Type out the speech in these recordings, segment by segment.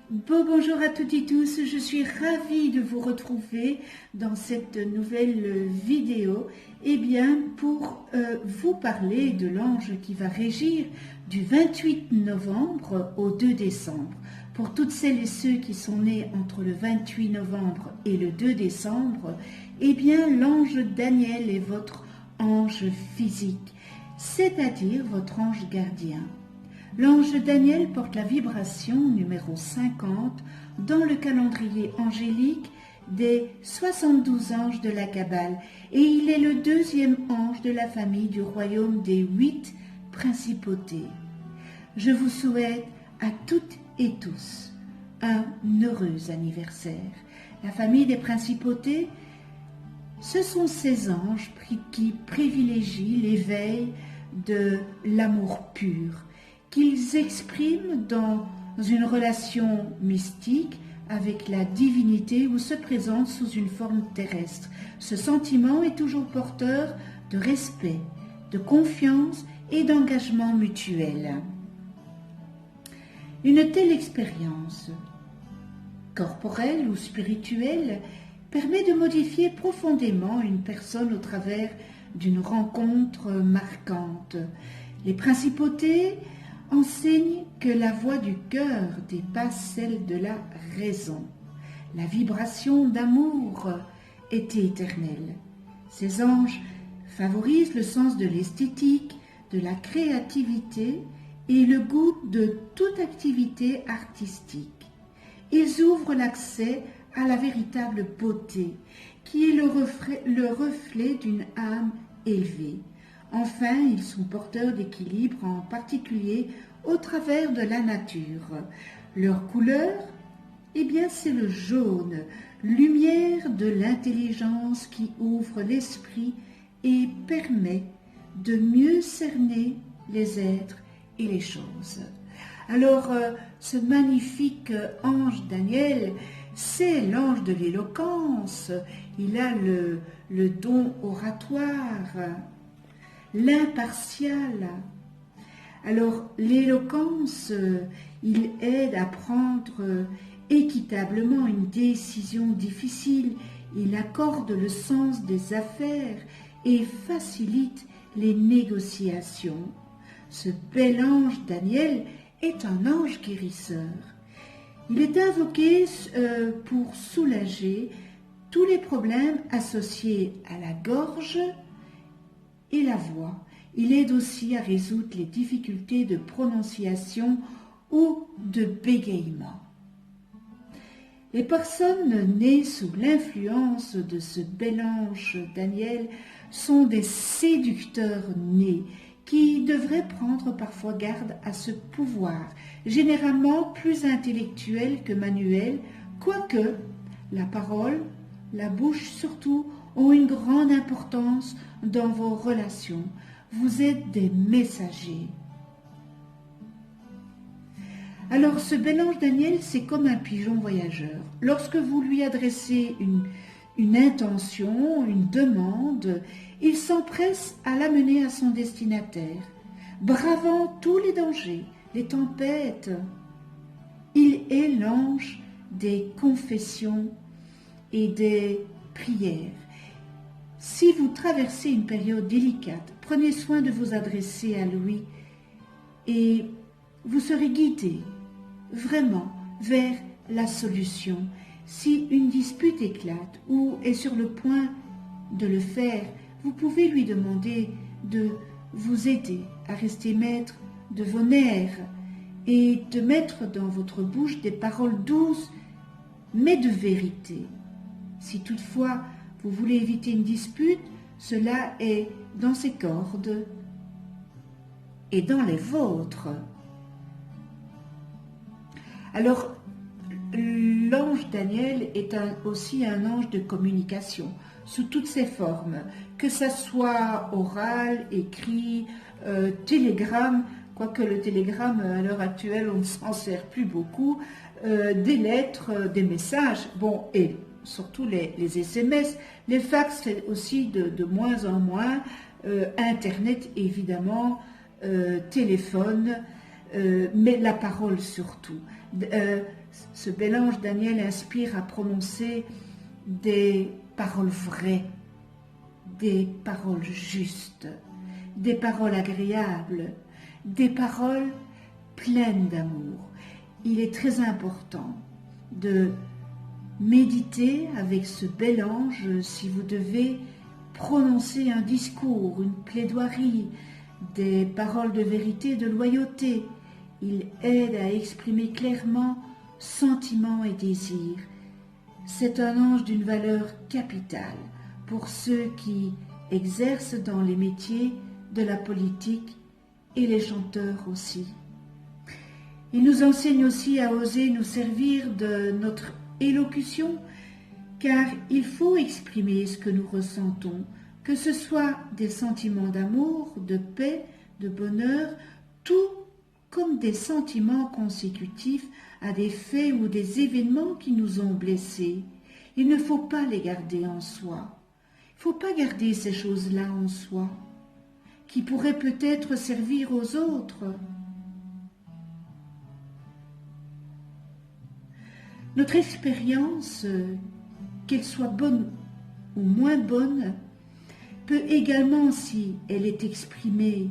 Bonjour à toutes et tous, je suis ravie de vous retrouver dans cette nouvelle vidéo pour vous parler de l'ange qui va régir du 28 novembre au 2 décembre. Pour toutes celles et ceux qui sont nés entre le 28 novembre et le 2 décembre, l'ange Daniel est votre ange physique, c'est-à-dire votre ange gardien. L'ange Daniel porte la vibration numéro 50 dans le calendrier angélique des 72 anges de la Kabbale et il est le deuxième ange de la famille du royaume des 8 principautés. Je vous souhaite à toutes et tous un heureux anniversaire. La famille des principautés, ce sont ces anges qui privilégient l'éveil de l'amour pur, qu'ils expriment dans une relation mystique avec la divinité ou se présentent sous une forme terrestre. Ce sentiment est toujours porteur de respect, de confiance et d'engagement mutuel. Une telle expérience, corporelle ou spirituelle, permet de modifier profondément une personne au travers d'une rencontre marquante. Les principautés enseigne que la voix du cœur dépasse celle de la raison. La vibration d'amour est éternelle. Ces anges favorisent le sens de l'esthétique, de la créativité et le goût de toute activité artistique. Ils ouvrent l'accès à la véritable beauté, qui est le reflet d'une âme élevée. Enfin, ils sont porteurs d'équilibre, en particulier au travers de la nature. Leur couleur, c'est le jaune, lumière de l'intelligence qui ouvre l'esprit et permet de mieux cerner les êtres et les choses. Alors, ce magnifique ange Daniel, c'est l'ange de l'éloquence. Il a le don oratoire, l'impartial. Alors, l'éloquence, il aide à prendre équitablement une décision difficile, il accorde le sens des affaires et facilite les négociations. Ce bel ange Daniel est un ange guérisseur. Il est invoqué pour soulager tous les problèmes associés à la gorge et la voix. Il aide aussi à résoudre les difficultés de prononciation ou de bégaiement. Les personnes nées sous l'influence de ce bel ange Daniel sont des séducteurs nés qui devraient prendre parfois garde à ce pouvoir, généralement plus intellectuel que manuel, quoique la parole, la bouche surtout, ont une grande importance dans vos relations. Vous êtes des messagers. Alors, ce bel ange Daniel, c'est comme un pigeon voyageur. Lorsque vous lui adressez une intention, une demande, il s'empresse à l'amener à son destinataire, bravant tous les dangers, les tempêtes. Il est l'ange des confessions et des prières. Si vous traversez une période délicate, prenez soin de vous adresser à lui et vous serez guidé vraiment vers la solution. Si une dispute éclate ou est sur le point de le faire, vous pouvez lui demander de vous aider à rester maître de vos nerfs et de mettre dans votre bouche des paroles douces mais de vérité. Si toutefois vous voulez éviter une dispute, cela est dans ses cordes et dans les vôtres. Alors, l'ange Daniel est aussi un ange de communication, sous toutes ses formes, que ce soit oral, écrit, télégramme, quoique le télégramme, à l'heure actuelle, on ne s'en sert plus beaucoup, des lettres, des messages, et surtout les SMS, les fax fait aussi de moins en moins, Internet évidemment, téléphone, mais la parole surtout. Ce bel ange Daniel inspire à prononcer des paroles vraies, des paroles justes, des paroles agréables, des paroles pleines d'amour. Il est très important de méditer avec ce bel ange si vous devez prononcer un discours, une plaidoirie, des paroles de vérité, de loyauté. Il aide à exprimer clairement sentiments et désirs. C'est un ange d'une valeur capitale pour ceux qui exercent dans les métiers de la politique et les chanteurs aussi. Il nous enseigne aussi à oser nous servir de notre élocution, car il faut exprimer ce que nous ressentons, que ce soit des sentiments d'amour, de paix, de bonheur, tout comme des sentiments consécutifs à des faits ou des événements qui nous ont blessés. Il ne faut pas les garder en soi. Il ne faut pas garder ces choses-là en soi, qui pourraient peut-être servir aux autres. Notre expérience, qu'elle soit bonne ou moins bonne, peut également, si elle est exprimée,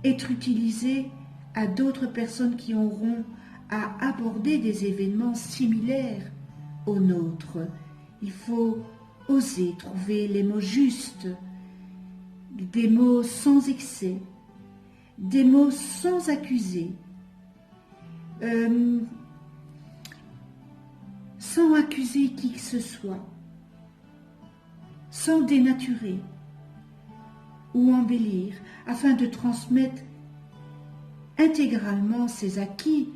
être utilisée à d'autres personnes qui auront à aborder des événements similaires aux nôtres. Il faut oser trouver les mots justes, des mots sans excès, des mots sans accuser, sans accuser qui que ce soit, sans dénaturer ou embellir, afin de transmettre intégralement ses acquis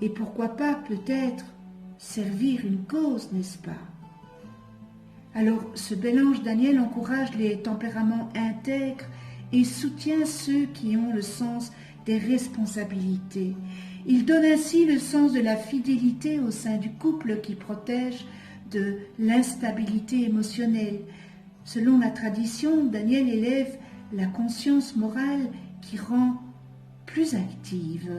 et pourquoi pas peut-être servir une cause, n'est-ce pas? Alors ce bel ange Daniel encourage les tempéraments intègres et soutient ceux qui ont le sens des responsabilités. Il donne ainsi le sens de la fidélité au sein du couple qui protège de l'instabilité émotionnelle. Selon la tradition, Daniel élève la conscience morale qui rend plus active.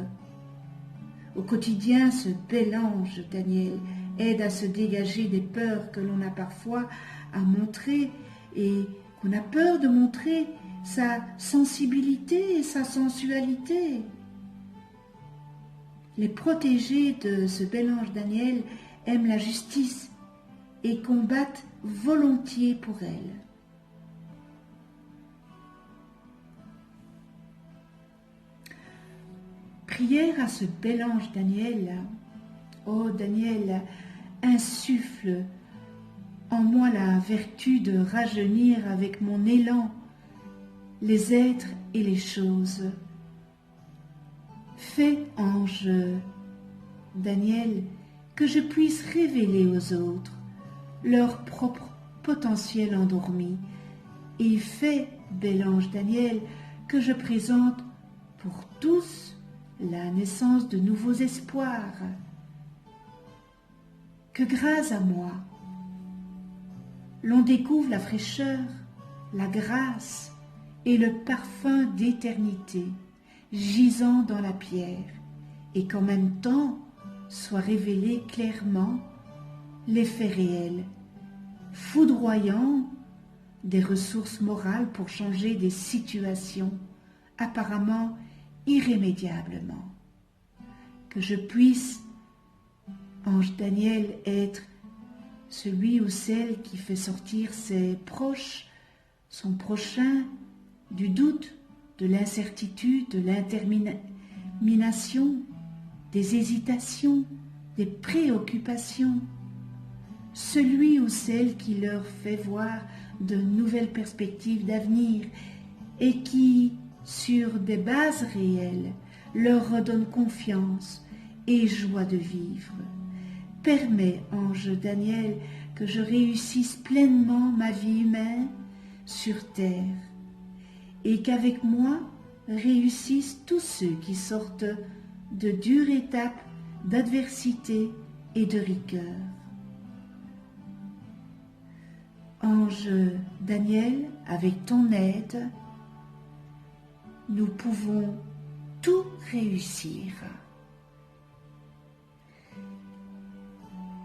Au quotidien, ce bel ange Daniel aide à se dégager des peurs que l'on a parfois à montrer et qu'on a peur de montrer sa sensibilité et sa sensualité. Les protégés de ce bel ange Daniel aiment la justice et combattent volontiers pour elle. Prière à ce bel ange Daniel. Ô Daniel, insuffle en moi la vertu de rajeunir avec mon élan les êtres et les choses. Fais, ange Daniel, que je puisse révéler aux autres leur propre potentiel endormi, et fais, bel ange Daniel, que je présente pour tous la naissance de nouveaux espoirs. Que grâce à moi, l'on découvre la fraîcheur, la grâce et le parfum d'éternité gisant dans la pierre, et qu'en même temps soit révélé clairement l'effet réel, foudroyant des ressources morales pour changer des situations apparemment irrémédiablement. Que je puisse, ange Daniel, être celui ou celle qui fait sortir ses proches, son prochain, du doute, de l'incertitude, de l'intermination, des hésitations, des préoccupations, celui ou celle qui leur fait voir de nouvelles perspectives d'avenir et qui, sur des bases réelles, leur redonne confiance et joie de vivre. Permets, ange Daniel, que je réussisse pleinement ma vie humaine sur terre et qu'avec moi réussissent tous ceux qui sortent de dures étapes d'adversité et de rigueur. Ange Daniel, avec ton aide, nous pouvons tout réussir.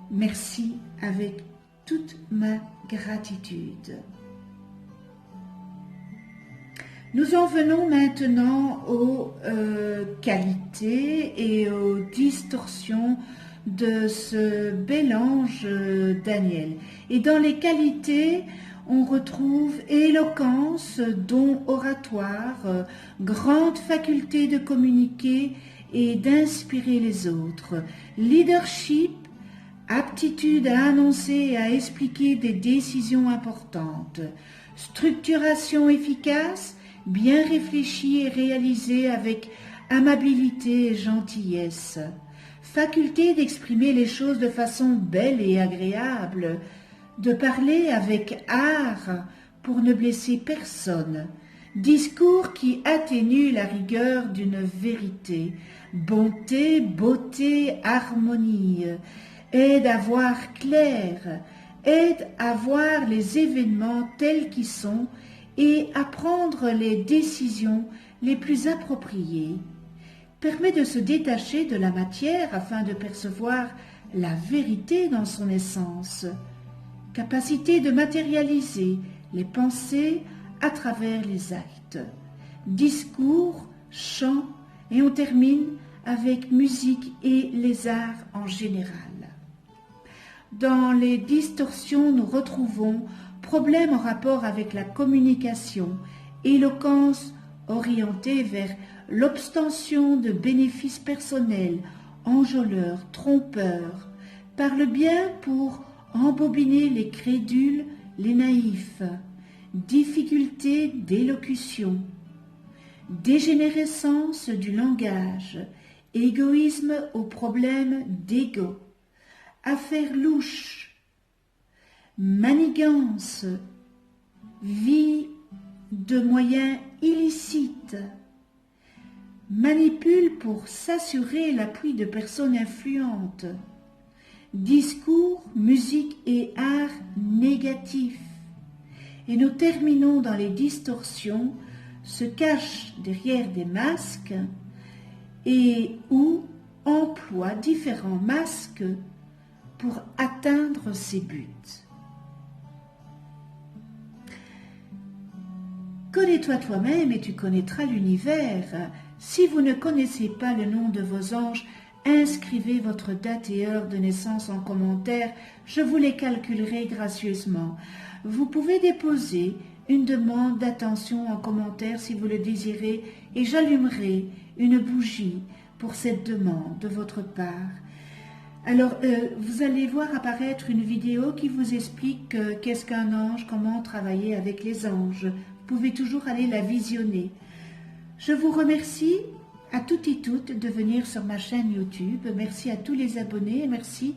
Merci avec toute ma gratitude. Nous en venons maintenant aux qualités et aux distorsions de ce bel ange Daniel. Et dans les qualités, on retrouve éloquence, don oratoire, grande faculté de communiquer et d'inspirer les autres, leadership, aptitude à annoncer et à expliquer des décisions importantes, structuration efficace, bien réfléchie et réalisée avec amabilité et gentillesse, faculté d'exprimer les choses de façon belle et agréable, de parler avec art pour ne blesser personne, discours qui atténue la rigueur d'une vérité, bonté, beauté, harmonie, aide à voir clair, aide à voir les événements tels qu'ils sont et à prendre les décisions les plus appropriées, permet de se détacher de la matière afin de percevoir la vérité dans son essence, capacité de matérialiser les pensées à travers les actes, discours, chants, et on termine avec musique et les arts en général. Dans les distorsions, nous retrouvons problèmes en rapport avec la communication, éloquence orientée vers l'obtention de bénéfices personnels, enjôleur, trompeur, parle bien pour embobiner les crédules, les naïfs, difficulté d'élocution, dégénérescence du langage, égoïsme au problème d'ego, affaires louches, manigance, vie de moyens illicites, manipule pour s'assurer l'appui de personnes influentes, discours, musique et art négatifs. Et nous terminons dans les distorsions, se cachent derrière des masques et ou emploie différents masques pour atteindre ses buts. Connais-toi toi-même et tu connaîtras l'univers. Si vous ne connaissez pas le nom de vos anges, inscrivez votre date et heure de naissance en commentaire, je vous les calculerai gracieusement. Vous pouvez déposer une demande d'attention en commentaire si vous le désirez et j'allumerai une bougie pour cette demande de votre part. Alors, vous allez voir apparaître une vidéo qui vous explique qu'est-ce qu'un ange, comment travailler avec les anges. Vous pouvez toujours aller la visionner. Je vous remercie à toutes et toutes de venir sur ma chaîne YouTube. Merci à tous les abonnés et merci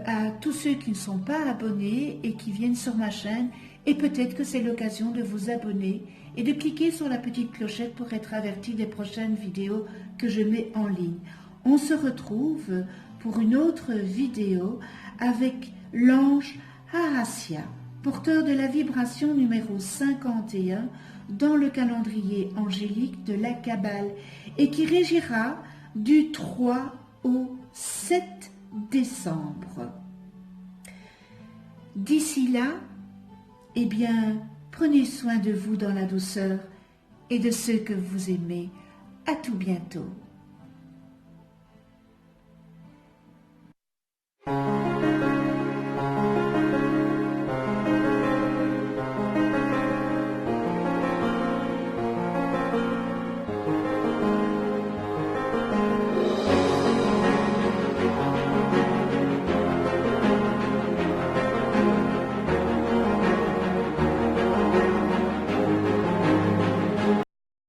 à tous ceux qui ne sont pas abonnés et qui viennent sur ma chaîne. Et peut-être que c'est l'occasion de vous abonner et de cliquer sur la petite clochette pour être averti des prochaines vidéos que je mets en ligne. On se retrouve pour une autre vidéo avec l'ange Ahasya, porteur de la vibration numéro 51 dans le calendrier angélique de la Kabbale et qui régira du 3 au 7 décembre. D'ici là, eh bien, prenez soin de vous dans la douceur et de ceux que vous aimez. À tout bientôt.